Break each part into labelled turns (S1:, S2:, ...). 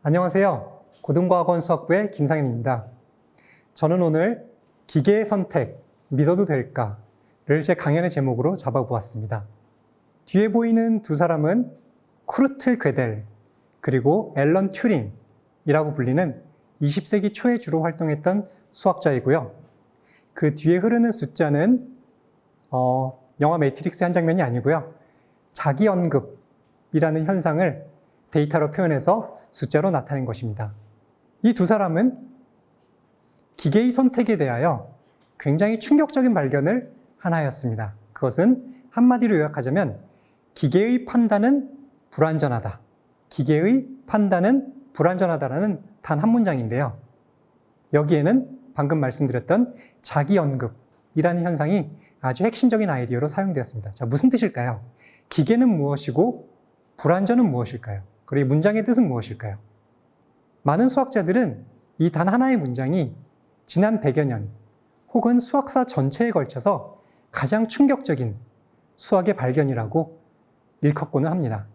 S1: 안녕하세요. 고등과학원 수학부의 김상현입니다. 저는 오늘 기계의 선택, 믿어도 될까를 제 강연의 제목으로 잡아보았습니다. 뒤에 보이는 두 사람은 쿠르트 gö델 그리고 앨런 튜링이라고 불리는 20세기 초에 주로 활동했던 수학자이고요. 그 뒤에 흐르는 숫자는 영화 매트릭스의 한 장면이 아니고요. 자기 언급이라는 현상을 데이터로 표현해서 숫자로 나타낸 것입니다. 이 두 사람은 기계의 선택에 대하여 굉장히 충격적인 발견을 하나 하였습니다. 그것은 한마디로 요약하자면 기계의 판단은 불완전하다. 기계의 판단은 불완전하다라는 단 한 문장인데요. 여기에는 방금 말씀드렸던 자기 언급이라는 현상이 아주 핵심적인 아이디어로 사용되었습니다. 자, 무슨 뜻일까요? 기계는 무엇이고 불완전은 무엇일까요? 그리고 이 문장의 뜻은 무엇일까요? 많은 수학자들은 이 단 하나의 문장이 지난 100여 년 혹은 수학사 전체에 걸쳐서 가장 충격적인 수학의 발견이라고 일컫고는 합니다.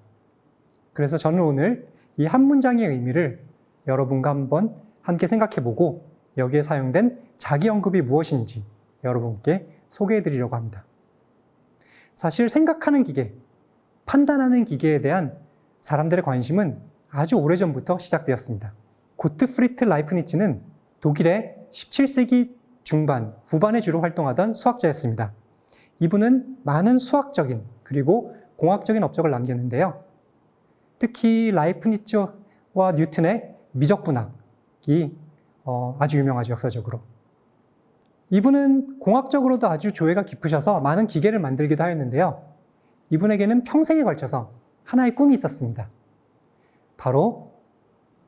S1: 그래서 저는 오늘 이 한 문장의 의미를 여러분과 한번 함께 생각해보고 여기에 사용된 자기 언급이 무엇인지 여러분께 소개해드리려고 합니다. 사실 생각하는 기계, 판단하는 기계에 대한 사람들의 관심은 아주 오래전부터 시작되었습니다. 고트프리트 라이프니츠는 독일의 17세기 중반, 후반에 주로 활동하던 수학자였습니다. 이분은 많은 수학적인 그리고 공학적인 업적을 남겼는데요. 특히 라이프니츠와 뉴턴의 미적분학이 아주 유명하죠, 역사적으로. 이분은 공학적으로도 아주 조예가 깊으셔서 많은 기계를 만들기도 하였는데요. 이분에게는 평생에 걸쳐서 하나의 꿈이 있었습니다. 바로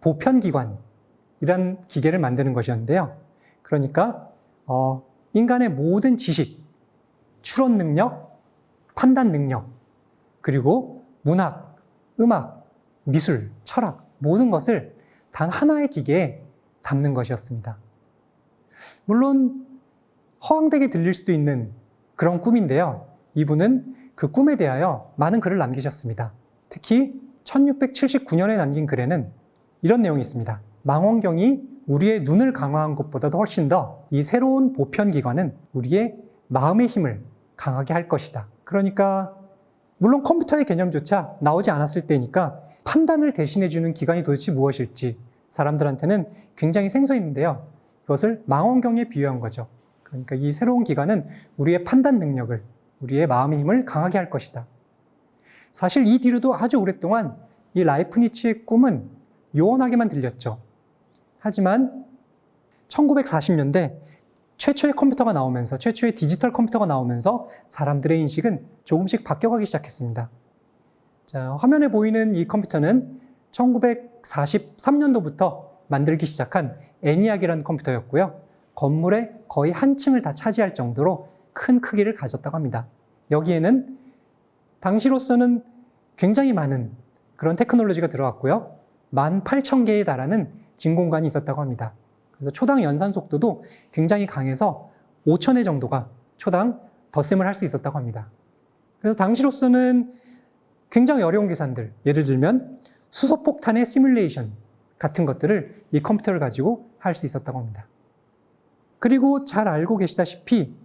S1: 보편기관이란 기계를 만드는 것이었는데요. 그러니까 인간의 모든 지식, 추론 능력, 판단 능력, 그리고 문학, 음악, 미술, 철학 모든 것을 단 하나의 기계에 담는 것이었습니다. 물론 허황되게 들릴 수도 있는 그런 꿈인데요. 이분은 그 꿈에 대하여 많은 글을 남기셨습니다. 특히 1679년에 남긴 글에는 이런 내용이 있습니다. 망원경이 우리의 눈을 강화한 것보다도 훨씬 더 이 새로운 보편기관은 우리의 마음의 힘을 강하게 할 것이다. 그러니까 물론 컴퓨터의 개념조차 나오지 않았을 때니까 판단을 대신해주는 기관이 도대체 무엇일지 사람들한테는 굉장히 생소했는데요. 이것을 망원경에 비유한 거죠. 그러니까 이 새로운 기관은 우리의 판단 능력을, 우리의 마음의 힘을 강하게 할 것이다. 사실 이 뒤로도 아주 오랫동안 이 라이프니츠의 꿈은 요원하게만 들렸죠. 하지만 1940년대 최초의 컴퓨터가 나오면서, 최초의 디지털 컴퓨터가 나오면서 사람들의 인식은 조금씩 바뀌어가기 시작했습니다. 자, 화면에 보이는 이 컴퓨터는 1943년도부터 만들기 시작한 ENIAC이라는 컴퓨터였고요. 건물의 거의 한 층을 다 차지할 정도로 큰 크기를 가졌다고 합니다. 여기에는 당시로서는 굉장히 많은 그런 테크놀로지가 들어갔고요. 18,000개에 달하는 진공관이 있었다고 합니다. 그래서 초당 연산 속도도 굉장히 강해서 5,000회 정도가 초당 덧셈을 할 수 있었다고 합니다. 그래서 당시로서는 굉장히 어려운 계산들, 예를 들면 수소폭탄의 시뮬레이션 같은 것들을 이 컴퓨터를 가지고 할 수 있었다고 합니다. 그리고 잘 알고 계시다시피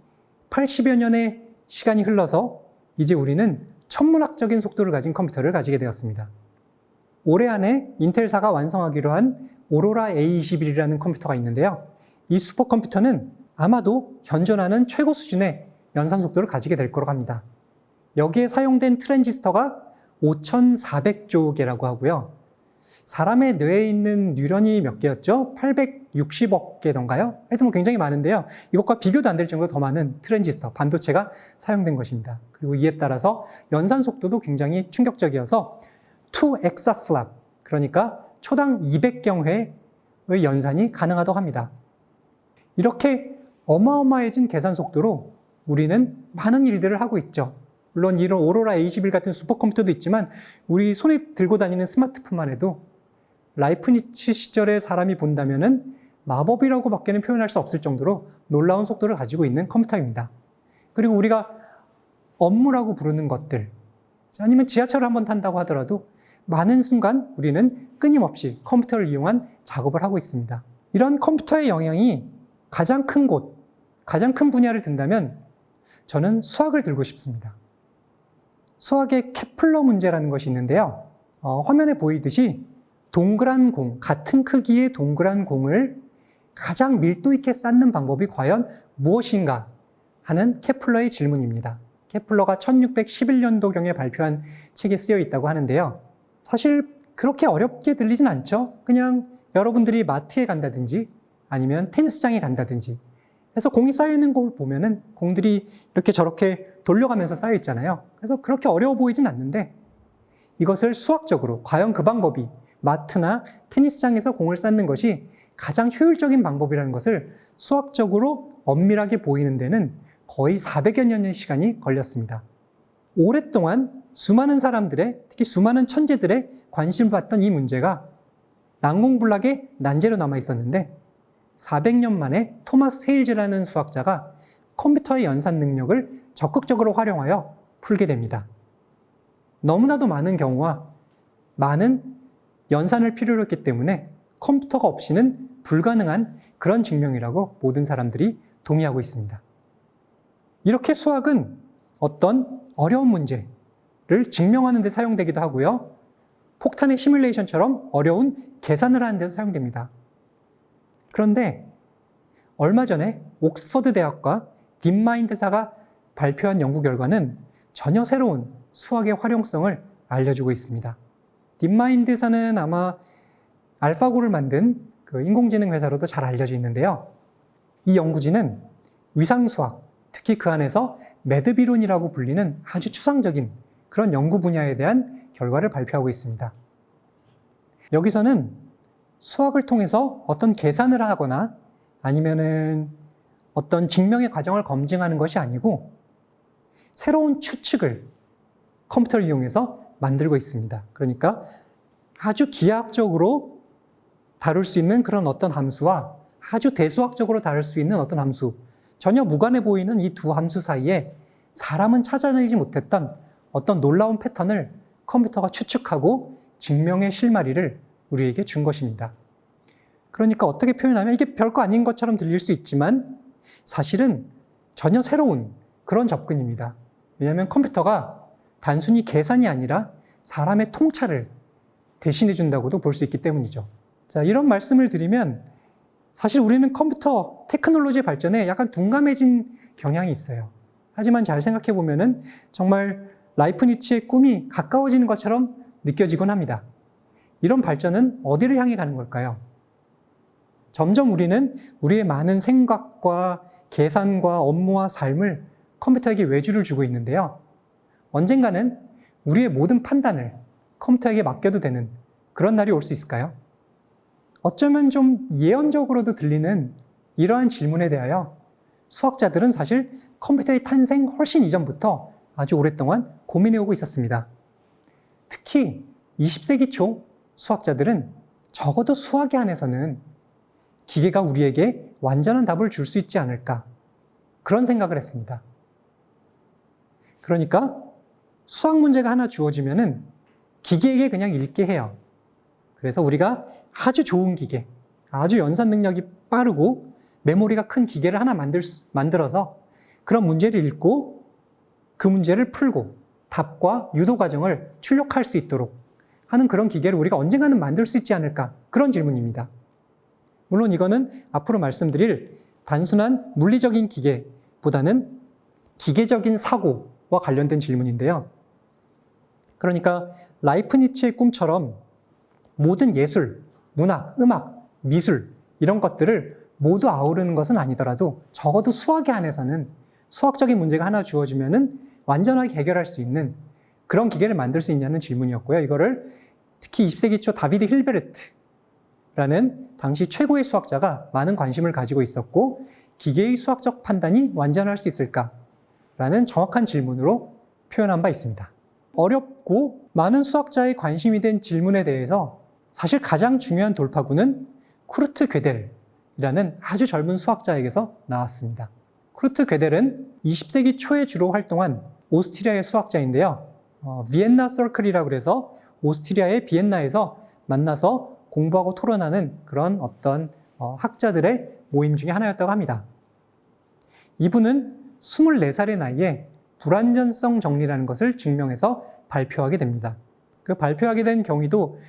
S1: 80여 년의 시간이 흘러서 이제 우리는 천문학적인 속도를 가진 컴퓨터를 가지게 되었습니다. 올해 안에 인텔사가 완성하기로 한 오로라 A21이라는 컴퓨터가 있는데요. 이 슈퍼컴퓨터는 아마도 현존하는 최고 수준의 연산 속도를 가지게 될 거라고 합니다. 여기에 사용된 트랜지스터가 5,400조 개라고 하고요. 사람의 뇌에 있는 뉴런이 몇 개였죠? 860억 개던가요? 하여튼 뭐 굉장히 많은데요. 이것과 비교도 안 될 정도로 더 많은 트랜지스터, 반도체가 사용된 것입니다. 그리고 이에 따라서 연산 속도도 굉장히 충격적이어서 2엑사플랍, 그러니까 초당 200경회의 연산이 가능하다고 합니다. 이렇게 어마어마해진 계산 속도로 우리는 많은 일들을 하고 있죠. 물론 이런 오로라 A21 같은 슈퍼컴퓨터도 있지만 우리 손에 들고 다니는 스마트폰만 해도 라이프니츠 시절의 사람이 본다면은 마법이라고 밖에는 표현할 수 없을 정도로 놀라운 속도를 가지고 있는 컴퓨터입니다. 그리고 우리가 업무라고 부르는 것들, 아니면 지하철을 한번 탄다고 하더라도 많은 순간 우리는 끊임없이 컴퓨터를 이용한 작업을 하고 있습니다. 이런 컴퓨터의 영향이 가장 큰 곳, 가장 큰 분야를 든다면 저는 수학을 들고 싶습니다. 수학의 케플러 문제라는 것이 있는데요. 화면에 보이듯이 동그란 공, 같은 크기의 동그란 공을 가장 밀도 있게 쌓는 방법이 과연 무엇인가 하는 케플러의 질문입니다. 케플러가 1611년도경에 발표한 책에 쓰여 있다고 하는데요. 사실 그렇게 어렵게 들리진 않죠. 그냥 여러분들이 마트에 간다든지 아니면 테니스장에 간다든지 해서 공이 쌓여 있는 걸 보면은 공들이 이렇게 저렇게 돌려가면서 쌓여 있잖아요. 그래서 그렇게 어려워 보이진 않는데 이것을 수학적으로 과연 그 방법이 마트나 테니스장에서 공을 쌓는 것이 가장 효율적인 방법이라는 것을 수학적으로 엄밀하게 보이는 데는 거의 400여 년의 시간이 걸렸습니다. 오랫동안 수많은 사람들의, 특히 수많은 천재들의 관심을 받던 이 문제가 난공불락의 난제로 남아 있었는데 400년 만에 토마스 헤일즈라는 수학자가 컴퓨터의 연산 능력을 적극적으로 활용하여 풀게 됩니다. 너무나도 많은 경우와 많은 연산을 필요로 했기 때문에 컴퓨터가 없이는 불가능한 그런 증명이라고 모든 사람들이 동의하고 있습니다. 이렇게 수학은 어떤 어려운 문제를 증명하는 데 사용되기도 하고요. 폭탄의 시뮬레이션처럼 어려운 계산을 하는 데도 사용됩니다. 그런데 얼마 전에 옥스퍼드 대학과 딥마인드사가 발표한 연구 결과는 전혀 새로운 수학의 활용성을 알려주고 있습니다. 딥마인드사는 아마 알파고를 만든 그 인공지능 회사로도 잘 알려져 있는데요. 이 연구진은 위상수학, 특히 그 안에서 매듭이론이라고 불리는 아주 추상적인 그런 연구 분야에 대한 결과를 발표하고 있습니다. 여기서는 수학을 통해서 어떤 계산을 하거나 아니면은 어떤 증명의 과정을 검증하는 것이 아니고 새로운 추측을 컴퓨터를 이용해서 만들고 있습니다. 그러니까 아주 기하학적으로 다룰 수 있는 그런 어떤 함수와 아주 대수학적으로 다룰 수 있는 어떤 함수, 전혀 무관해 보이는 이 두 함수 사이에 사람은 찾아내지 못했던 어떤 놀라운 패턴을 컴퓨터가 추측하고 증명의 실마리를 우리에게 준 것입니다. 그러니까 어떻게 표현하면 이게 별거 아닌 것처럼 들릴 수 있지만 사실은 전혀 새로운 그런 접근입니다. 왜냐하면 컴퓨터가 단순히 계산이 아니라 사람의 통찰을 대신해 준다고도 볼 수 있기 때문이죠. 자, 이런 말씀을 드리면 사실 우리는 컴퓨터 테크놀로지 발전에 약간 둔감해진 경향이 있어요. 하지만 잘 생각해 보면은 정말 라이프니츠의 꿈이 가까워지는 것처럼 느껴지곤 합니다. 이런 발전은 어디를 향해 가는 걸까요? 점점 우리는 우리의 많은 생각과 계산과 업무와 삶을 컴퓨터에게 외주를 주고 있는데요. 언젠가는 우리의 모든 판단을 컴퓨터에게 맡겨도 되는 그런 날이 올 수 있을까요? 어쩌면 좀 예언적으로도 들리는 이러한 질문에 대하여 수학자들은 사실 컴퓨터의 탄생 훨씬 이전부터 아주 오랫동안 고민해오고 있었습니다. 특히 20세기 초 수학자들은 적어도 수학에 한해서는 기계가 우리에게 완전한 답을 줄 수 있지 않을까 그런 생각을 했습니다. 그러니까 수학 문제가 하나 주어지면은 기계에게 그냥 읽게 해요. 그래서 우리가 아주 좋은 기계, 아주 연산 능력이 빠르고 메모리가 큰 기계를 하나 만들어서 그런 문제를 읽고 그 문제를 풀고 답과 유도 과정을 출력할 수 있도록 하는 그런 기계를 우리가 언젠가는 만들 수 있지 않을까 그런 질문입니다. 물론 이거는 앞으로 말씀드릴 단순한 물리적인 기계보다는 기계적인 사고와 관련된 질문인데요. 그러니까 라이프니츠의 꿈처럼 모든 예술, 문학, 음악, 미술 이런 것들을 모두 아우르는 것은 아니더라도 적어도 수학에 한해서는 수학적인 문제가 하나 주어지면은 완전하게 해결할 수 있는 그런 기계를 만들 수 있냐는 질문이었고요. 이거를 특히 20세기 초 다비드 힐베르트라는 당시 최고의 수학자가 많은 관심을 가지고 있었고 기계의 수학적 판단이 완전할 수 있을까라는 정확한 질문으로 표현한 바 있습니다. 어렵고 많은 수학자의 관심이 된 질문에 대해서 사실 가장 중요한 돌파구는 쿠르트 gödel이라는 아주 젊은 수학자에게서 나왔습니다. 쿠르트 gödel은 20세기 초에 주로 활동한 오스트리아의 수학자인데요. 비엔나 서클이라고 해서 오스트리아의 비엔나에서 만나서 공부하고 토론하는 그런 어떤 학자들의 모임 중에 하나였다고 합니다. 이분은 24살의 나이에 불완전성 정리라는 것을 증명해서 발표하게 됩니다. 그 발표하게 된 경위도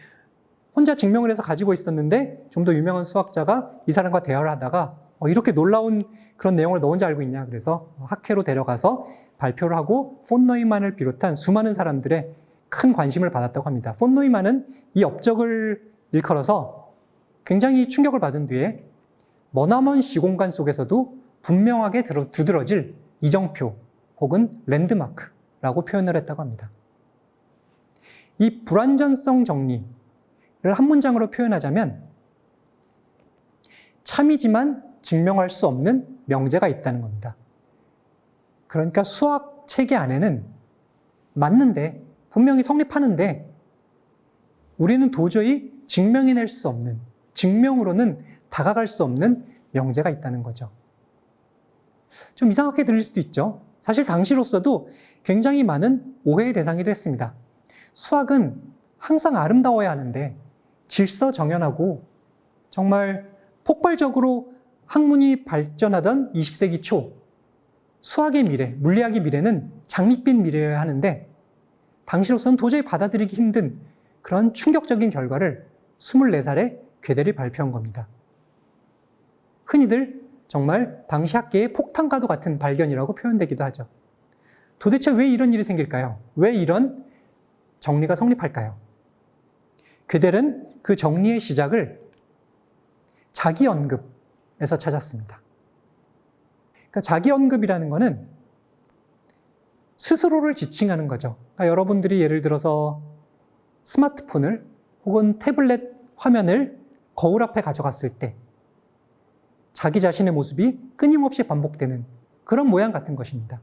S1: 혼자 증명을 해서 가지고 있었는데 좀 더 유명한 수학자가 이 사람과 대화를 하다가 이렇게 놀라운 그런 내용을 너 혼자 알고 있냐, 그래서 학회로 데려가서 발표를 하고 폰 노이만을 비롯한 수많은 사람들의 큰 관심을 받았다고 합니다. 폰 노이만은 이 업적을 일컬어서 굉장히 충격을 받은 뒤에 머나먼 시공간 속에서도 분명하게 두드러질 이정표 혹은 랜드마크라고 표현을 했다고 합니다. 이 불완전성 정리를 한 문장으로 표현하자면 참이지만 증명할 수 없는 명제가 있다는 겁니다. 그러니까 수학 체계 안에는 맞는데, 분명히 성립하는데 우리는 도저히 증명해낼 수 없는, 증명으로는 다가갈 수 없는 명제가 있다는 거죠. 좀 이상하게 들릴 수도 있죠. 사실 당시로서도 굉장히 많은 오해의 대상이 됐습니다. 수학은 항상 아름다워야 하는데 질서정연하고 정말 폭발적으로 학문이 발전하던 20세기 초 수학의 미래, 물리학의 미래는 장밋빛 미래여야 하는데 당시로서는 도저히 받아들이기 힘든 그런 충격적인 결과를 24살에 괴델이 발표한 겁니다. 흔히들 정말 당시 학계의 폭탄과도 같은 발견이라고 표현되기도 하죠. 도대체 왜 이런 일이 생길까요? 왜 이런 정리가 성립할까요? 괴델은 그 정리의 시작을 자기 언급에서 찾았습니다. 그러니까 자기 언급이라는 거는 스스로를 지칭하는 거죠. 그러니까 여러분들이 예를 들어서 스마트폰을 혹은 태블릿 화면을 거울 앞에 가져갔을 때 자기 자신의 모습이 끊임없이 반복되는 그런 모양 같은 것입니다.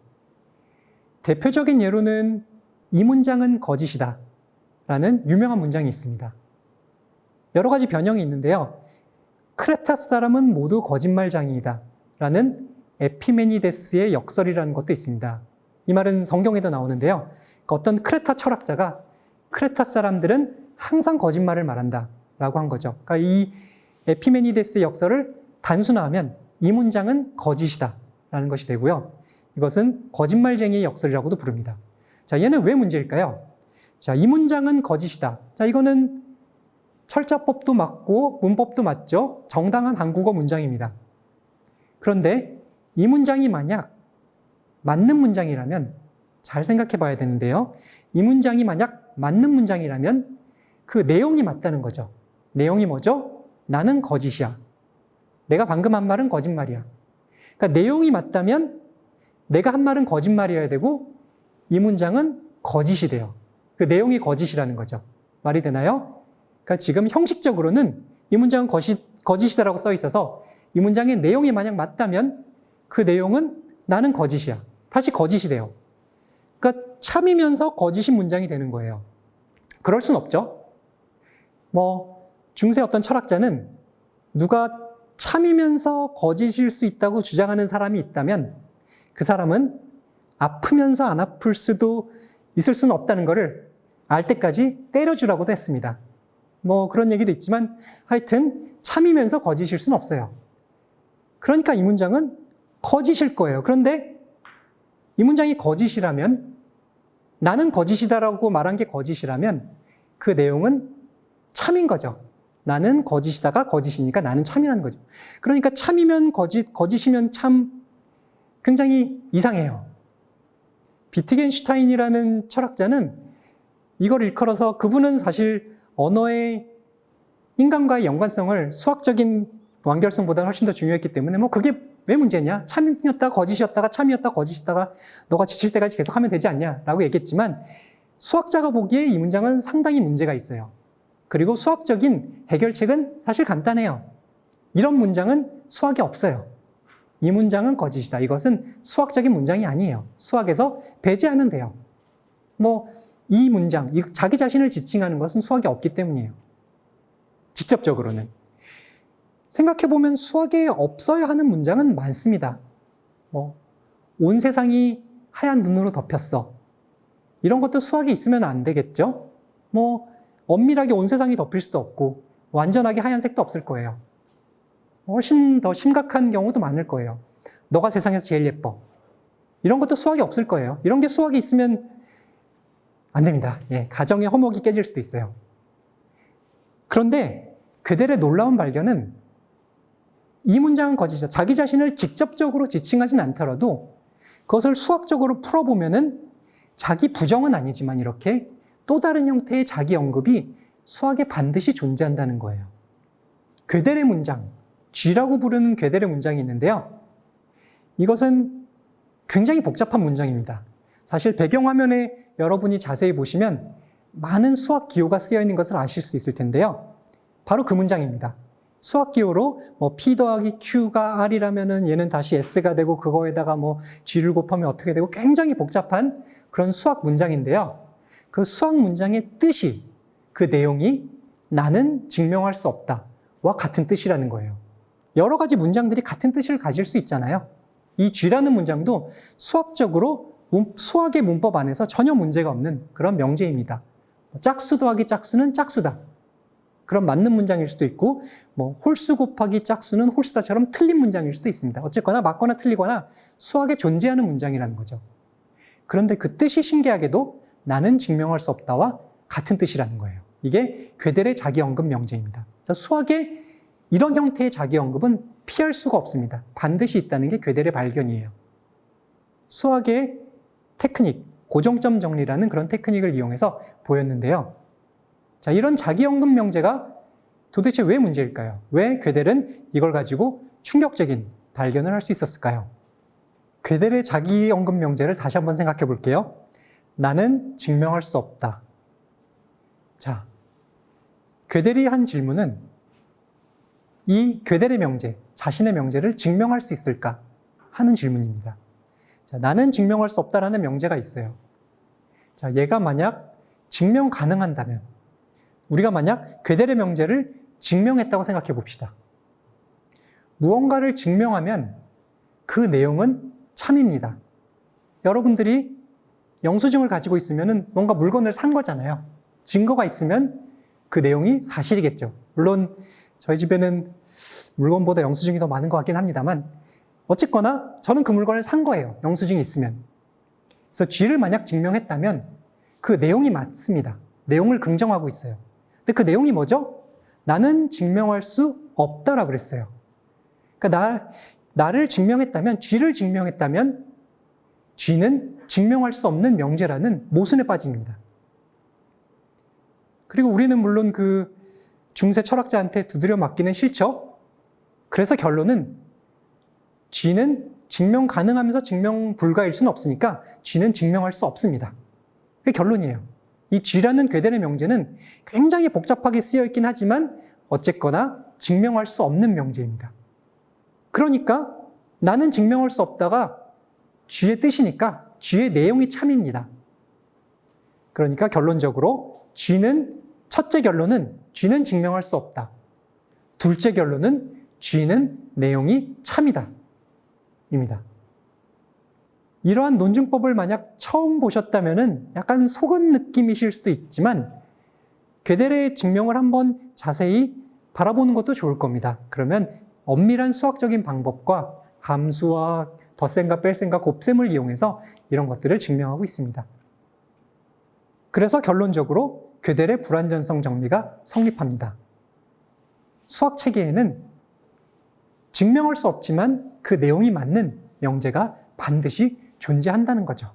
S1: 대표적인 예로는 이 문장은 거짓이다 라는 유명한 문장이 있습니다. 여러 가지 변형이 있는데요. 크레타 사람은 모두 거짓말장이이다 라는 에피메니데스의 역설이라는 것도 있습니다. 이 말은 성경에도 나오는데요. 어떤 크레타 철학자가 크레타 사람들은 항상 거짓말을 말한다 라고 한 거죠. 그러니까 이 에피메니데스의 역설을 단순화하면 이 문장은 거짓이다 라는 것이 되고요. 이것은 거짓말쟁이의 역설이라고도 부릅니다. 자, 얘는 왜 문제일까요? 자, 이 문장은 거짓이다. 자, 이거는 철자법도 맞고 문법도 맞죠? 정당한 한국어 문장입니다. 그런데 이 문장이 만약 맞는 문장이라면 잘 생각해 봐야 되는데요. 이 문장이 만약 맞는 문장이라면 그 내용이 맞다는 거죠. 내용이 뭐죠? 나는 거짓이야. 내가 방금 한 말은 거짓말이야. 그러니까 내용이 맞다면 내가 한 말은 거짓말이어야 되고 이 문장은 거짓이 돼요. 그 내용이 거짓이라는 거죠. 말이 되나요? 그러니까 지금 형식적으로는 이 문장은 거짓이다라고 써 있어서 이 문장의 내용이 만약 맞다면 그 내용은 나는 거짓이야. 다시 거짓이 돼요. 그러니까 참이면서 거짓인 문장이 되는 거예요. 그럴 순 없죠. 중세 어떤 철학자는 누가 참이면서 거짓일 수 있다고 주장하는 사람이 있다면 그 사람은 아프면서 안 아플 수도 있을 수는 없다는 것을 알 때까지 때려주라고도 했습니다. 그런 얘기도 있지만 하여튼 참이면서 거짓일 수는 없어요. 그러니까 이 문장은 거짓일 거예요. 그런데 이 문장이 거짓이라면, 나는 거짓이다라고 말한 게 거짓이라면 그 내용은 참인 거죠. 나는 거짓이다가 거짓이니까 나는 참이라는 거죠. 그러니까 참이면 거짓, 거짓이면 참 굉장히 이상해요. 비트겐슈타인이라는 철학자는 이걸 일컬어서 그분은 사실 언어의 인간과의 연관성을 수학적인 완결성보다 훨씬 더 중요했기 때문에 그게 왜 문제냐? 참이었다가 거짓이었다가 참이었다가 거짓이었다가 너가 지칠 때까지 계속 하면 되지 않냐? 라고 얘기했지만 수학자가 보기에 이 문장은 상당히 문제가 있어요. 그리고 수학적인 해결책은 사실 간단해요. 이런 문장은 수학에 없어요. 이 문장은 거짓이다. 이것은 수학적인 문장이 아니에요. 수학에서 배제하면 돼요. 이 문장, 자기 자신을 지칭하는 것은 수학에 없기 때문이에요. 직접적으로는. 생각해보면 수학에 없어야 하는 문장은 많습니다. 온 세상이 하얀 눈으로 덮였어. 이런 것도 수학에 있으면 안 되겠죠? 엄밀하게 온 세상이 덮일 수도 없고 완전하게 하얀색도 없을 거예요. 훨씬 더 심각한 경우도 많을 거예요. 너가 세상에서 제일 예뻐. 이런 것도 수학이 없을 거예요. 이런 게 수학이 있으면 안 됩니다. 예, 가정의 화목이 깨질 수도 있어요. 그런데 괴델의 놀라운 발견은 이 문장은 거짓이죠. 자기 자신을 직접적으로 지칭하진 않더라도 그것을 수학적으로 풀어보면은 자기 부정은 아니지만 이렇게 또 다른 형태의 자기 언급이 수학에 반드시 존재한다는 거예요. 괴델의 문장, G라고 부르는 괴델의 문장이 있는데요. 이것은 굉장히 복잡한 문장입니다. 사실 배경화면에 여러분이 자세히 보시면 많은 수학 기호가 쓰여 있는 것을 아실 수 있을 텐데요. 바로 그 문장입니다. 수학 기호로 P 더하기 Q가 R이라면은 얘는 다시 S가 되고 그거에다가 G를 곱하면 어떻게 되고 굉장히 복잡한 그런 수학 문장인데요. 그 수학 문장의 뜻이, 그 내용이 나는 증명할 수 없다와 같은 뜻이라는 거예요. 여러 가지 문장들이 같은 뜻을 가질 수 있잖아요. 이 G라는 문장도 수학적으로 수학의 문법 안에서 전혀 문제가 없는 그런 명제입니다. 짝수 더하기 짝수는 짝수다. 그런 맞는 문장일 수도 있고 홀수 곱하기 짝수는 홀수다처럼 틀린 문장일 수도 있습니다. 어쨌거나 맞거나 틀리거나 수학에 존재하는 문장이라는 거죠. 그런데 그 뜻이 신기하게도 나는 증명할 수 없다와 같은 뜻이라는 거예요. 이게 괴델의 자기 언급 명제입니다. 그래서 수학의 이런 형태의 자기 언급은 피할 수가 없습니다. 반드시 있다는 게 괴델의 발견이에요. 수학의 테크닉, 고정점 정리라는 그런 테크닉을 이용해서 보였는데요. 자, 이런 자기 언급 명제가 도대체 왜 문제일까요? 왜 괴델은 이걸 가지고 충격적인 발견을 할 수 있었을까요? 괴델의 자기 언급 명제를 다시 한번 생각해 볼게요. 나는 증명할 수 없다. 자, 괴델이 한 질문은 이 괴델의 명제, 자신의 명제를 증명할 수 있을까 하는 질문입니다. 자, 나는 증명할 수 없다라는 명제가 있어요. 자, 얘가 만약 증명 가능한다면, 우리가 만약 괴델의 명제를 증명했다고 생각해 봅시다. 무언가를 증명하면 그 내용은 참입니다. 여러분들이 영수증을 가지고 있으면 뭔가 물건을 산 거잖아요. 증거가 있으면 그 내용이 사실이겠죠. 물론 저희 집에는 물건보다 영수증이 더 많은 것 같긴 합니다만 어쨌거나 저는 그 물건을 산 거예요. 영수증이 있으면. 그래서 G를 만약 증명했다면 그 내용이 맞습니다. 내용을 긍정하고 있어요. 근데 그 내용이 뭐죠? 나는 증명할 수 없다라고 그랬어요. 그러니까 나를 증명했다면, G를 증명했다면 G는 증명할 수 없는 명제라는 모순에 빠집니다. 그리고 우리는 물론 그 중세 철학자한테 두드려 맞기는 싫죠. 그래서 결론은 G는 증명 가능하면서 증명 불가일 수는 없으니까 G는 증명할 수 없습니다. 그게 결론이에요. 이 G라는 괴델의 명제는 굉장히 복잡하게 쓰여 있긴 하지만 어쨌거나 증명할 수 없는 명제입니다. 그러니까 나는 증명할 수 없다가 G의 뜻이니까 G의 내용이 참입니다. 그러니까 결론적으로 첫째 결론은 G는 증명할 수 없다. 둘째 결론은 G는 내용이 참이다. 입니다. 이러한 논증법을 만약 처음 보셨다면 약간 속은 느낌이실 수도 있지만 괴델의 증명을 한번 자세히 바라보는 것도 좋을 겁니다. 그러면 엄밀한 수학적인 방법과 함수와 덧셈과 뺄셈과 곱셈을 이용해서 이런 것들을 증명하고 있습니다. 그래서 결론적으로 괴델의 불완전성 정리가 성립합니다. 수학 체계에는 증명할 수 없지만 그 내용이 맞는 명제가 반드시 존재한다는 거죠.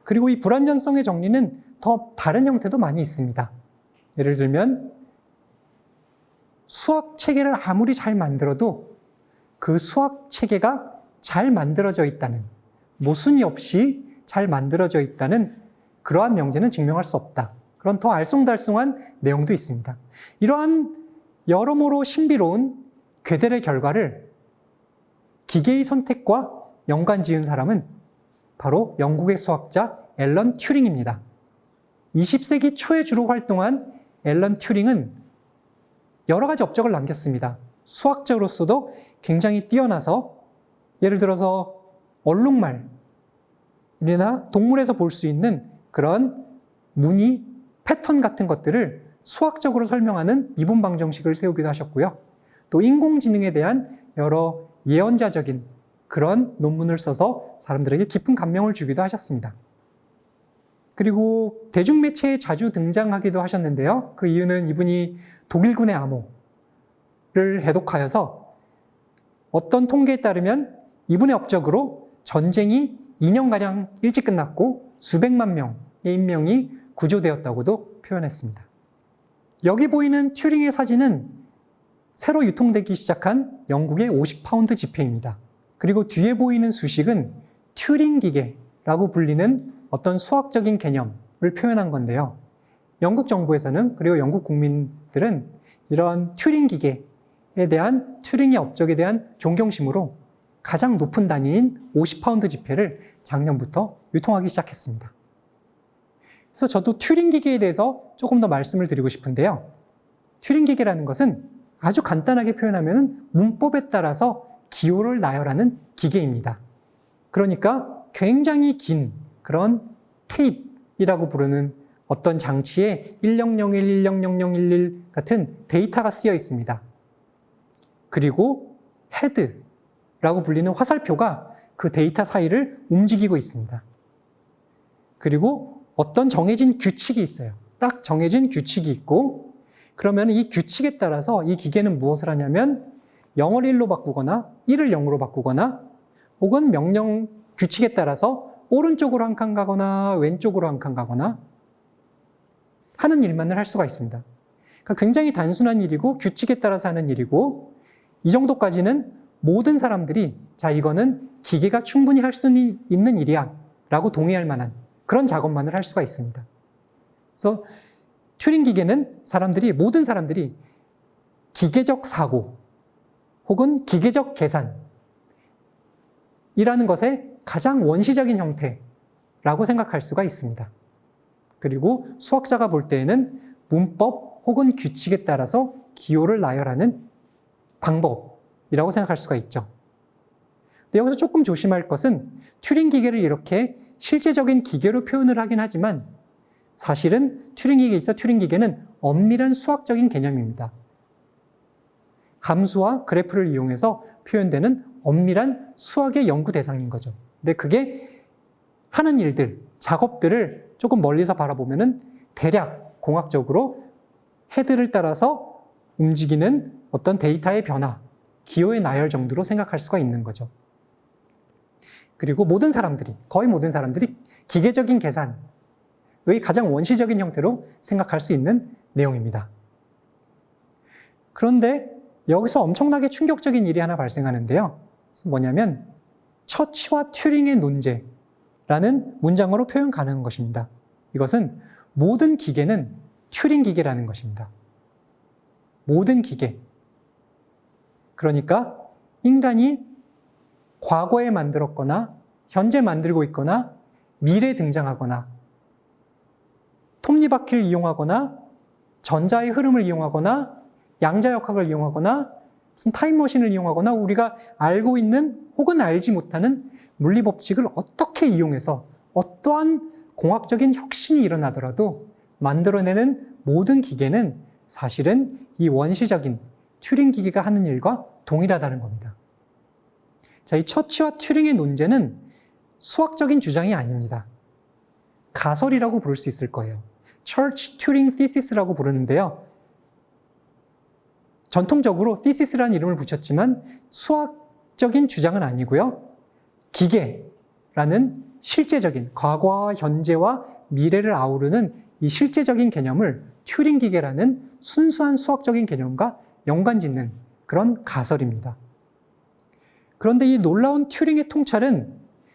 S1: 그리고 이 불완전성의 정리는 더 다른 형태도 많이 있습니다. 예를 들면 수학 체계를 아무리 잘 만들어도 그 수학 체계가 잘 만들어져 있다는, 모순이 없이 잘 만들어져 있다는 그러한 명제는 증명할 수 없다. 그런 더 알쏭달쏭한 내용도 있습니다. 이러한 여러모로 신비로운 괴델의 결과를 기계의 선택과 연관 지은 사람은 바로 영국의 수학자 앨런 튜링입니다. 20세기 초에 주로 활동한 앨런 튜링은 여러 가지 업적을 남겼습니다. 수학자로서도 굉장히 뛰어나서 예를 들어서 얼룩말이나 동물에서 볼 수 있는 그런 무늬, 패턴 같은 것들을 수학적으로 설명하는 미분 방정식을 세우기도 하셨고요. 또 인공지능에 대한 여러 예언자적인 그런 논문을 써서 사람들에게 깊은 감명을 주기도 하셨습니다. 그리고 대중매체에 자주 등장하기도 하셨는데요. 그 이유는 이분이 독일군의 암호를 해독하여서 어떤 통계에 따르면 이분의 업적으로 전쟁이 2년가량 일찍 끝났고 수백만 명의 인명이 구조되었다고도 표현했습니다. 여기 보이는 튜링의 사진은 새로 유통되기 시작한 영국의 50파운드 지폐입니다. 그리고 뒤에 보이는 수식은 튜링 기계라고 불리는 어떤 수학적인 개념을 표현한 건데요. 영국 정부에서는, 그리고 영국 국민들은 이런 튜링 기계에 대한, 튜링의 업적에 대한 존경심으로 가장 높은 단위인 50파운드 지폐를 작년부터 유통하기 시작했습니다. 그래서 저도 튜링 기계에 대해서 조금 더 말씀을 드리고 싶은데요. 튜링 기계라는 것은 아주 간단하게 표현하면 문법에 따라서 기호를 나열하는 기계입니다. 그러니까 굉장히 긴 그런 테이프이라고 부르는 어떤 장치에 1001, 100011 같은 데이터가 쓰여 있습니다. 그리고 헤드라고 불리는 화살표가 그 데이터 사이를 움직이고 있습니다. 그리고 어떤 정해진 규칙이 있어요. 딱 정해진 규칙이 있고, 그러면 이 규칙에 따라서 이 기계는 무엇을 하냐면 0을 1로 바꾸거나 1을 0으로 바꾸거나, 혹은 명령 규칙에 따라서 오른쪽으로 한 칸 가거나 왼쪽으로 한 칸 가거나 하는 일만을 할 수가 있습니다. 그러니까 굉장히 단순한 일이고 규칙에 따라서 하는 일이고, 이 정도까지는 모든 사람들이 자, 이거는 기계가 충분히 할 수 있는 일이야 라고 동의할 만한 그런 작업만을 할 수가 있습니다. 그래서 튜링 기계는 모든 사람들이 기계적 사고 혹은 기계적 계산이라는 것의 가장 원시적인 형태라고 생각할 수가 있습니다. 그리고 수학자가 볼 때에는 문법 혹은 규칙에 따라서 기호를 나열하는 방법이라고 생각할 수가 있죠. 근데 여기서 조금 조심할 것은 튜링 기계를 이렇게 실제적인 기계로 표현을 하긴 하지만 사실은 튜링 기계에 있어 튜링 기계는 엄밀한 수학적인 개념입니다. 함수와 그래프를 이용해서 표현되는 엄밀한 수학의 연구 대상인 거죠. 근데 그게 하는 일들, 작업들을 조금 멀리서 바라보면은 대략 공학적으로 헤드를 따라서 움직이는 어떤 데이터의 변화, 기호의 나열 정도로 생각할 수가 있는 거죠. 그리고 거의 모든 사람들이 기계적인 계산의 가장 원시적인 형태로 생각할 수 있는 내용입니다. 그런데 여기서 엄청나게 충격적인 일이 하나 발생하는데요. 뭐냐면 처치와 튜링의 논제라는 문장으로 표현 가능한 것입니다. 이것은 모든 기계는 튜링 기계라는 것입니다. 모든 기계. 그러니까 인간이 과거에 만들었거나 현재 만들고 있거나 미래에 등장하거나 톱니바퀴를 이용하거나 전자의 흐름을 이용하거나 양자역학을 이용하거나 무슨 타임머신을 이용하거나 우리가 알고 있는 혹은 알지 못하는 물리법칙을 어떻게 이용해서 어떠한 공학적인 혁신이 일어나더라도 만들어내는 모든 기계는 사실은 이 원시적인 튜링 기계가 하는 일과 동일하다는 겁니다. 자, 이 처치와 튜링의 논제는 수학적인 주장이 아닙니다. 가설이라고 부를 수 있을 거예요. Church Turing Thesis라고 부르는데요. 전통적으로 thesis라는 이름을 붙였지만 수학적인 주장은 아니고요. 기계라는 실제적인 과거와 현재와 미래를 아우르는 이 실제적인 개념을 튜링 기계라는 순수한 수학적인 개념과 연관짓는 그런 가설입니다. 그런데 이 놀라운 튜링의 통찰은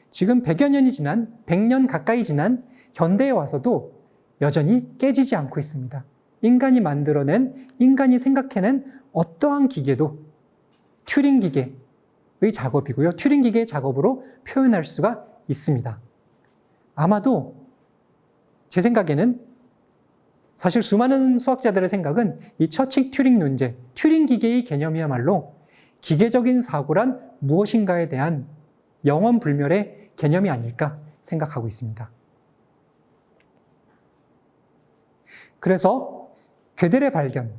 S1: 지금 100여 년이 지난, 100년 가까이 지난 현대에 와서도 여전히 깨지지 않고 있습니다. 인간이 만들어낸, 인간이 생각해낸 어떠한 기계도 튜링 기계의 작업이고요. 튜링 기계의 작업으로 표현할 수가 있습니다. 아마도 제 생각에는 사실 수많은 수학자들의 생각은 이 처치 튜링 논제, 튜링 기계의 개념이야말로 기계적인 사고란 무엇인가에 대한 영원불멸의 개념이 아닐까 생각하고 있습니다. 그래서 괴델의 발견,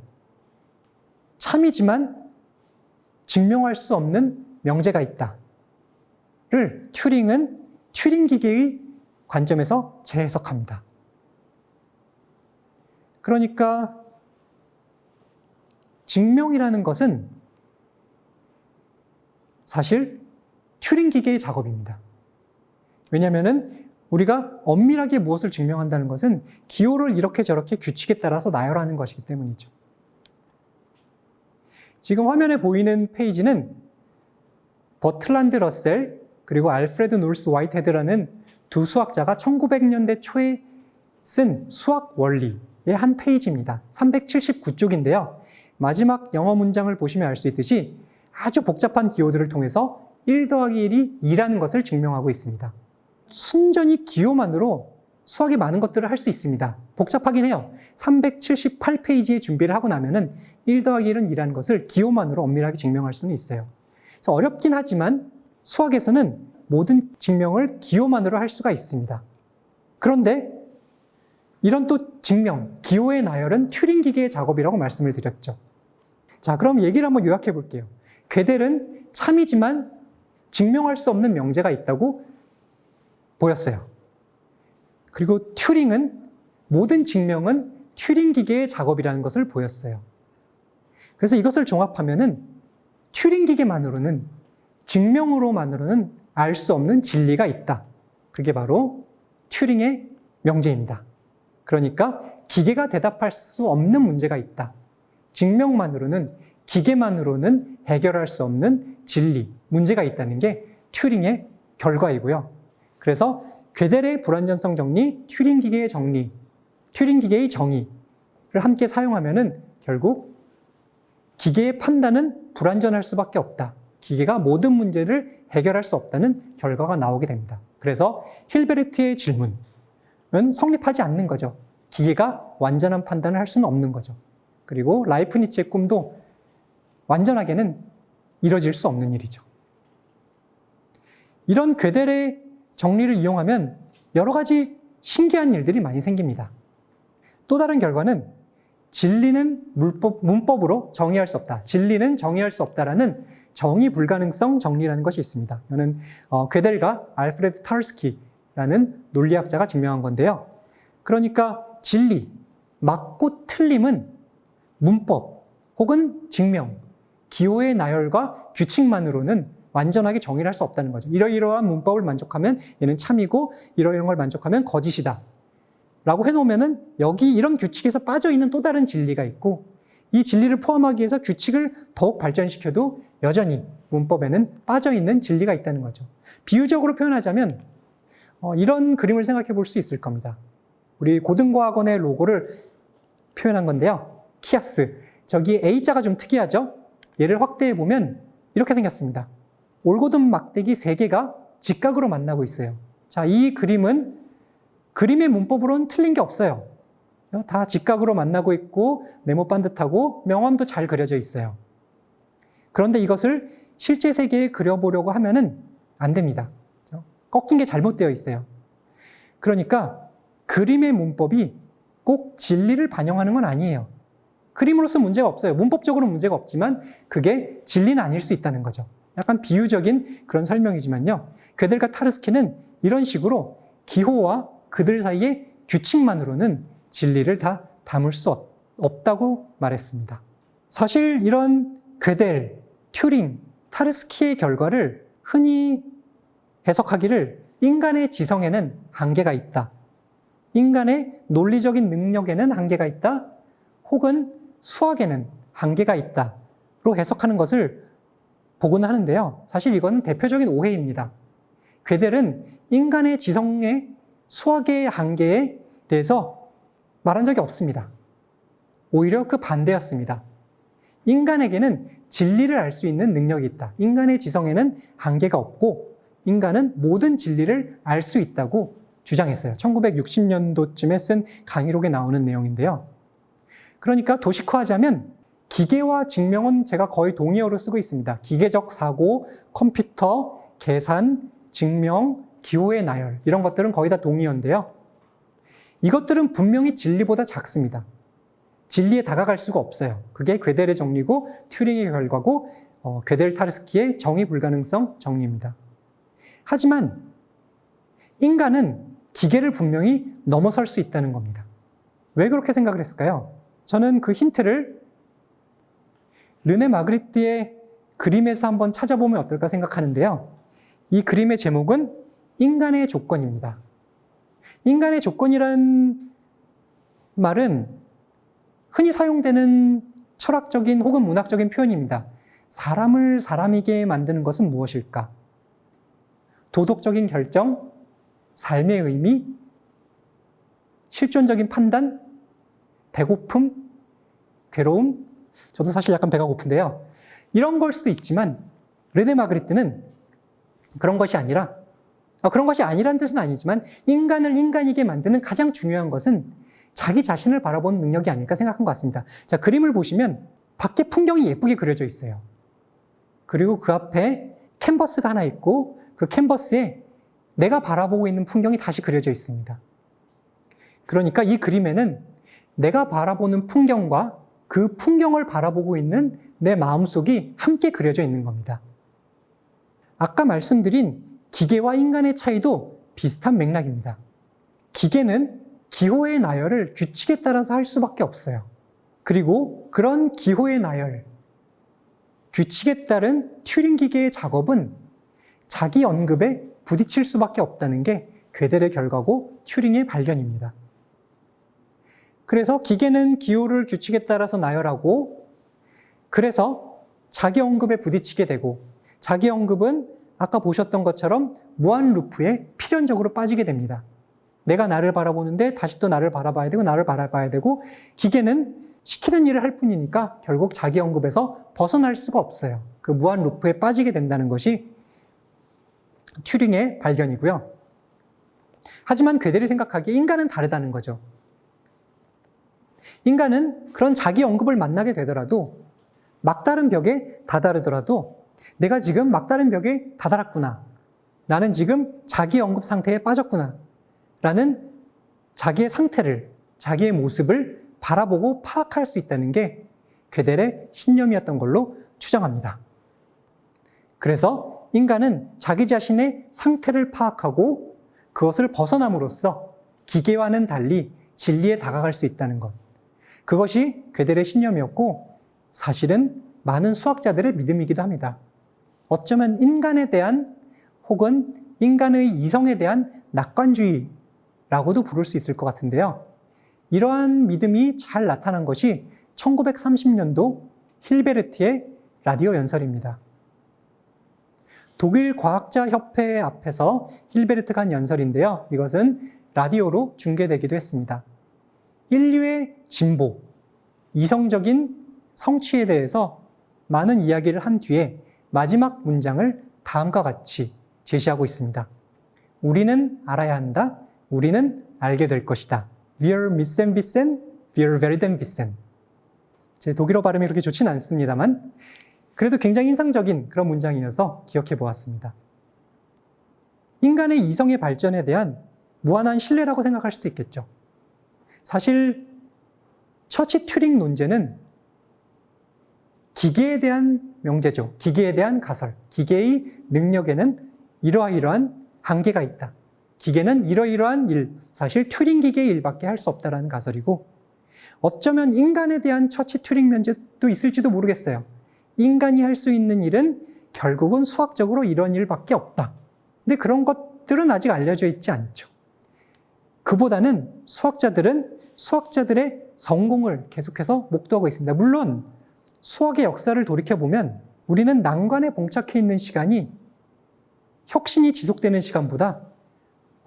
S1: 참이지만 증명할 수 없는 명제가 있다를 튜링은 튜링 기계의 관점에서 재해석합니다. 그러니까 증명이라는 것은 사실 튜링 기계의 작업입니다. 왜냐하면 우리가 엄밀하게 무엇을 증명한다는 것은 기호를 이렇게 저렇게 규칙에 따라서 나열하는 것이기 때문이죠. 지금 화면에 보이는 페이지는 버틀란드 러셀 그리고 알프레드 놀스 화이트헤드라는 두 수학자가 1900년대 초에 쓴 수학 원리의 한 페이지입니다. 379쪽인데요. 마지막 영어 문장을 보시면 알 수 있듯이 아주 복잡한 기호들을 통해서 1 더하기 1이 2라는 것을 증명하고 있습니다. 순전히 기호만으로 수학의 많은 것들을 할 수 있습니다. 복잡하긴 해요. 378페이지의 준비를 하고 나면은 1 더하기 1은 2라는 것을 기호만으로 엄밀하게 증명할 수는 있어요. 그래서 어렵긴 하지만 수학에서는 모든 증명을 기호만으로 할 수가 있습니다. 그런데 이런 또 증명, 기호의 나열은 튜링 기계의 작업이라고 말씀을 드렸죠. 자, 그럼 얘기를 한번 요약해 볼게요. 괴델은 참이지만 증명할 수 없는 명제가 있다고 보였어요. 그리고 튜링은 모든 증명은 튜링 기계의 작업이라는 것을 보였어요. 그래서 이것을 종합하면은 튜링 기계만으로는, 증명으로만으로는 알 수 없는 진리가 있다. 그게 바로 튜링의 명제입니다. 그러니까 기계가 대답할 수 없는 문제가 있다. 증명만으로는, 기계만으로는 해결할 수 없는 진리, 문제가 있다는 게 튜링의 결과이고요. 그래서 괴델의 불완전성 정리, 튜링 기계의 정리, 튜링 기계의 정의를 함께 사용하면은 결국 기계의 판단은 불완전할 수밖에 없다. 기계가 모든 문제를 해결할 수 없다는 결과가 나오게 됩니다. 그래서 힐베르트의 질문은 성립하지 않는 거죠. 기계가 완전한 판단을 할 수는 없는 거죠. 그리고 라이프니츠의 꿈도 완전하게는 이뤄질 수 없는 일이죠. 이런 괴델의 정리를 이용하면 여러 가지 신기한 일들이 많이 생깁니다. 또 다른 결과는 진리는 문법으로 정의할 수 없다. 진리는 정의할 수 없다라는 정의 불가능성 정리라는 것이 있습니다. 이거는 괴델과 알프레드 타르스키라는 논리학자가 증명한 건데요. 그러니까 진리, 맞고 틀림은 문법 혹은 증명, 기호의 나열과 규칙만으로는 완전하게 정의를 할 수 없다는 거죠. 이러이러한 문법을 만족하면 얘는 참이고 이러이러한 걸 만족하면 거짓이다. 라고 해놓으면은 여기 이런 규칙에서 빠져있는 또 다른 진리가 있고 이 진리를 포함하기 위해서 규칙을 더욱 발전시켜도 여전히 문법에는 빠져있는 진리가 있다는 거죠. 비유적으로 표현하자면 이런 그림을 생각해 볼 수 있을 겁니다. 우리 고등과학원의 로고를 표현한 건데요. 키아스. 저기 A자가 좀 특이하죠? 얘를 확대해 보면 이렇게 생겼습니다. 올고든 막대기 3개가 직각으로 만나고 있어요. 자, 이 그림은 그림의 문법으로는 틀린 게 없어요. 다 직각으로 만나고 있고 네모 반듯하고 명암도 잘 그려져 있어요. 그런데 이것을 실제 세계에 그려보려고 하면은 안 됩니다. 꺾인 게 잘못되어 있어요. 그러니까 그림의 문법이 꼭 진리를 반영하는 건 아니에요. 그림으로서 문제가 없어요. 문법적으로 문제가 없지만 그게 진리는 아닐 수 있다는 거죠. 약간 비유적인 그런 설명이지만요. 괴델과 타르스키는 이런 식으로 기호와 그들 사이의 규칙만으로는 진리를 다 담을 수 없다고 말했습니다. 사실 이런 괴델, 튜링, 타르스키의 결과를 흔히 해석하기를 인간의 지성에는 한계가 있다. 인간의 논리적인 능력에는 한계가 있다. 혹은 수학에는 한계가 있다로 해석하는 것을 보고는 하는데요. 사실 이건 대표적인 오해입니다. 괴델은 인간의 지성의 수학의 한계에 대해서 말한 적이 없습니다. 오히려 그 반대였습니다. 인간에게는 진리를 알 수 있는 능력이 있다. 인간의 지성에는 한계가 없고 인간은 모든 진리를 알 수 있다고 주장했어요. 1960년도쯤에 쓴 강의록에 나오는 내용인데요. 그러니까 도식화하자면 기계와 증명은 제가 거의 동의어로 쓰고 있습니다. 기계적 사고, 컴퓨터, 계산, 증명, 기호의 나열 이런 것들은 거의 다 동의어인데요. 이것들은 분명히 진리보다 작습니다. 진리에 다가갈 수가 없어요. 그게 괴델의 정리고 튜링의 결과고 괴델-타르스키의 정의 불가능성 정리입니다. 하지만 인간은 기계를 분명히 넘어설 수 있다는 겁니다. 왜 그렇게 생각을 했을까요? 저는 그 힌트를 르네 마그리트의 그림에서 한번 찾아보면 어떨까 생각하는데요. 이 그림의 제목은 인간의 조건입니다. 인간의 조건이란 말은 흔히 사용되는 철학적인 혹은 문학적인 표현입니다. 사람을 사람이게 만드는 것은 무엇일까? 도덕적인 결정, 삶의 의미, 실존적인 판단, 배고픔, 괴로움. 저도 사실 약간 배가 고픈데요. 이런 걸 수도 있지만 르네 마그리트는 그런 것이 아니라, 그런 것이 아니라는 뜻은 아니지만 인간을 인간이게 만드는 가장 중요한 것은 자기 자신을 바라보는 능력이 아닐까 생각한 것 같습니다. 자, 그림을 보시면 밖에 풍경이 예쁘게 그려져 있어요. 그리고 그 앞에 캔버스가 하나 있고 그 캔버스에 내가 바라보고 있는 풍경이 다시 그려져 있습니다. 그러니까 이 그림에는 내가 바라보는 풍경과 그 풍경을 바라보고 있는 내 마음속이 함께 그려져 있는 겁니다. 아까 말씀드린 기계와 인간의 차이도 비슷한 맥락입니다. 기계는 기호의 나열을 규칙에 따라서 할 수밖에 없어요. 그리고 그런 기호의 나열, 규칙에 따른 튜링 기계의 작업은 자기 언급에 부딪힐 수밖에 없다는 게 괴델의 결과고 튜링의 발견입니다. 그래서 기계는 기호를 규칙에 따라서 나열하고 그래서 자기 언급에 부딪히게 되고 자기 언급은 아까 보셨던 것처럼 무한 루프에 필연적으로 빠지게 됩니다. 내가 나를 바라보는데 다시 또 나를 바라봐야 되고 나를 바라봐야 되고 기계는 시키는 일을 할 뿐이니까 결국 자기 언급에서 벗어날 수가 없어요. 그 무한 루프에 빠지게 된다는 것이 튜링의 발견이고요. 하지만 괴델이 생각하기에 인간은 다르다는 거죠. 인간은 그런 자기 언급을 만나게 되더라도 막다른 벽에 다다르더라도 내가 지금 막다른 벽에 다다랐구나. 나는 지금 자기 언급 상태에 빠졌구나. 라는 자기의 상태를, 자기의 모습을 바라보고 파악할 수 있다는 게 괴델의 신념이었던 걸로 추정합니다. 그래서 인간은 자기 자신의 상태를 파악하고 그것을 벗어남으로써 기계와는 달리 진리에 다가갈 수 있다는 것. 그것이 괴델의 신념이었고 사실은 많은 수학자들의 믿음이기도 합니다. 어쩌면 인간에 대한 혹은 인간의 이성에 대한 낙관주의라고도 부를 수 있을 것 같은데요. 이러한 믿음이 잘 나타난 것이 1930년도 힐베르트의 라디오 연설입니다. 독일 과학자 협회 앞에서 힐베르트가 한 연설인데요. 이것은 라디오로 중계되기도 했습니다. 인류의 진보, 이성적인 성취에 대해서 많은 이야기를 한 뒤에 마지막 문장을 다음과 같이 제시하고 있습니다. 우리는 알아야 한다. 우리는 알게 될 것이다. Wir müssen wissen, wir werden wissen. 제 독일어 발음이 그렇게 좋진 않습니다만 그래도 굉장히 인상적인 그런 문장이어서 기억해 보았습니다. 인간의 이성의 발전에 대한 무한한 신뢰라고 생각할 수도 있겠죠. 사실 처치 튜링 논제는 기계에 대한 명제죠. 기계에 대한 가설. 기계의 능력에는 이러이러한 한계가 있다. 기계는 이러이러한 일, 사실 튜링 기계의 일밖에 할 수 없다라는 가설이고 어쩌면 인간에 대한 처치 튜링 면제도 있을지도 모르겠어요. 인간이 할 수 있는 일은 결국은 수학적으로 이런 일밖에 없다. 근데 그런 것들은 아직 알려져 있지 않죠. 그보다는 수학자들의 성공을 계속해서 목도하고 있습니다. 물론 수학의 역사를 돌이켜보면 우리는 난관에 봉착해 있는 시간이 혁신이 지속되는 시간보다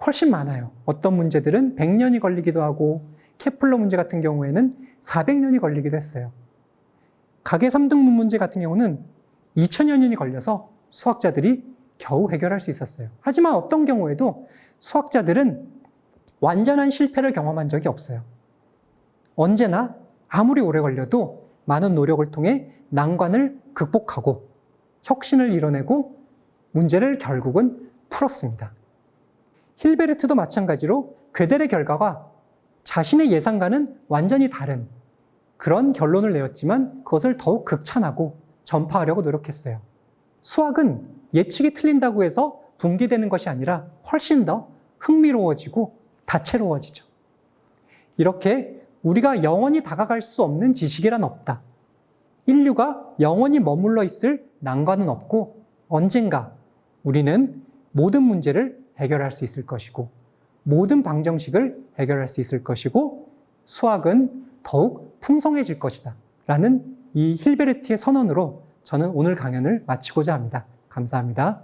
S1: 훨씬 많아요. 어떤 문제들은 100년이 걸리기도 하고 케플러 문제 같은 경우에는 400년이 걸리기도 했어요. 가계 3등분 문제 같은 경우는 2000여 년이 걸려서 수학자들이 겨우 해결할 수 있었어요. 하지만 어떤 경우에도 수학자들은 완전한 실패를 경험한 적이 없어요. 언제나 아무리 오래 걸려도 많은 노력을 통해 난관을 극복하고 혁신을 이뤄내고 문제를 결국은 풀었습니다. 힐베르트도 마찬가지로 괴델의 결과가 자신의 예상과는 완전히 다른 그런 결론을 내었지만 그것을 더욱 극찬하고 전파하려고 노력했어요. 수학은 예측이 틀린다고 해서 붕괴되는 것이 아니라 훨씬 더 흥미로워지고 다채로워지죠. 이렇게 우리가 영원히 다가갈 수 없는 지식이란 없다. 인류가 영원히 머물러 있을 난관은 없고 언젠가 우리는 모든 문제를 해결할 수 있을 것이고 모든 방정식을 해결할 수 있을 것이고 수학은 더욱 풍성해질 것이다 라는 이 힐베르트의 선언으로 저는 오늘 강연을 마치고자 합니다. 감사합니다.